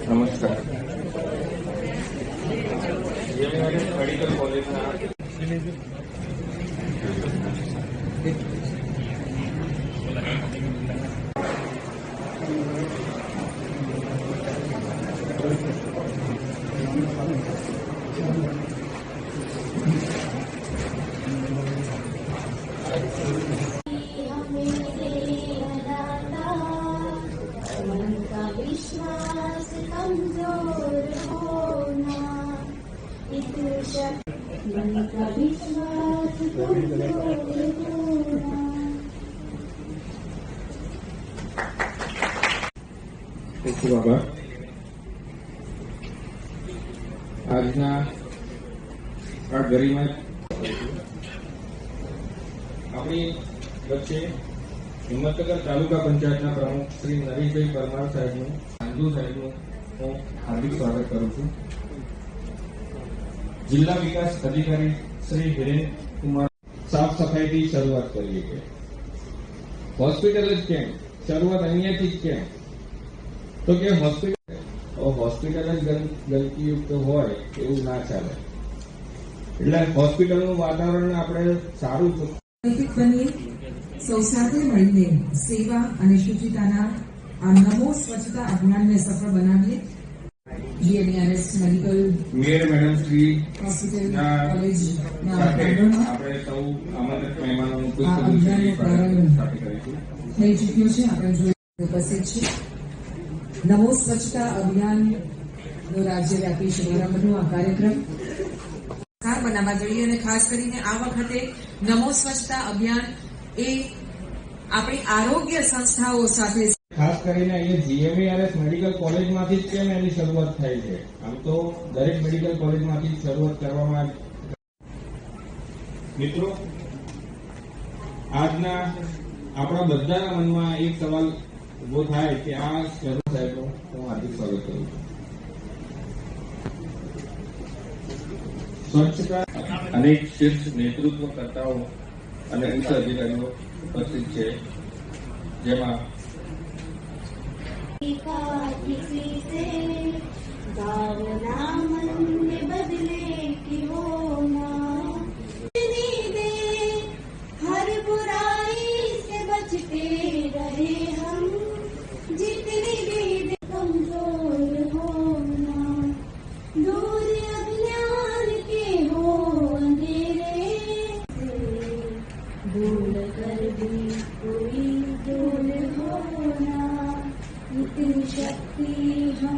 नमस्कार। ये मेरे मेडिकल कॉलेज में विश्वास कमजोर होना, मन का विश्वास कमजोर होना। ખૂબ આભાર। આજના આ ગરિમા આપણી વચ્ચે હિંમતનગર તાલુકા પંચાયતના પ્રમુખ શ્રી નરેશભાઈ પરમાર સાહેબનું, સાંધુ સાહેબનું હું હાર્દિક સ્વાગત કરું છું। જિલ્લા વિકાસ અધિકારી શ્રી હિરેન કુમાર, સાફ સફાઈથી શરૂઆત કરીએ કે હોસ્પિટલ જ કેમ, શરૂઆત અહીંયાથી જ કેમ, તો કે હોસ્પિટલ જ ગંદકીયુક્ત હોય એવું ના ચાલે, એટલે હોસ્પિટલનું વાતાવરણ આપણે સારું બનીએ, સૌ સાથે મળીને સેવા અને શુચિતાના આ નમો સ્વચ્છતા અભિયાનને સફળ બનાવીએ। GMRS medical madam Shri hospital કોલેજના આપણે સૌ આમંત્રિત મહેમાનોનું અભિયાનનો પ્રારંભ થઈ ચૂક્યો છે। આપણે જોઈએ ઉપસ્થિત છે નમો સ્વચ્છતા અભિયાનનો રાજ્યવ્યાપી શુભારંભનો આ કાર્યક્રમ બનાવવા જોઈએ અને ખાસ કરીને આ વખતે નમો સ્વચ્છતા અભિયાન એ આપણી આરોગ્ય સંસ્થાઓ સાથે ખાસ કરીને અહીંયા જીએમઆરએસ મેડિકલ કોલેજમાંથી જ કેમ એની શરૂઆત થાય છે? આમ તો દરેક મેડિકલ કોલેજમાંથી શરૂઆત કરવામાં મિત્રો, આજના આપણા બધાના મનમાં એક સવાલ ઉભો થાય કે આ શરૂ સાહેબનું હું હાર્દિક સ્વાગત કરું છું। સ્વચ્છતા અનેક શીર્ષ નેતૃત્વકર્તાઓ અને ઉચ્ચ અધિકારીઓ ઉપસ્થિત છે, જેમાં किसी से भावना मन में बदले की होना, दे हर बुराई से बचते रहे हम, जितनी भी कमजोर होना, दूर अज्ञान के हो अंधेरे से, भूल कर भी कोई भूल होना, इतनी शक्ति हम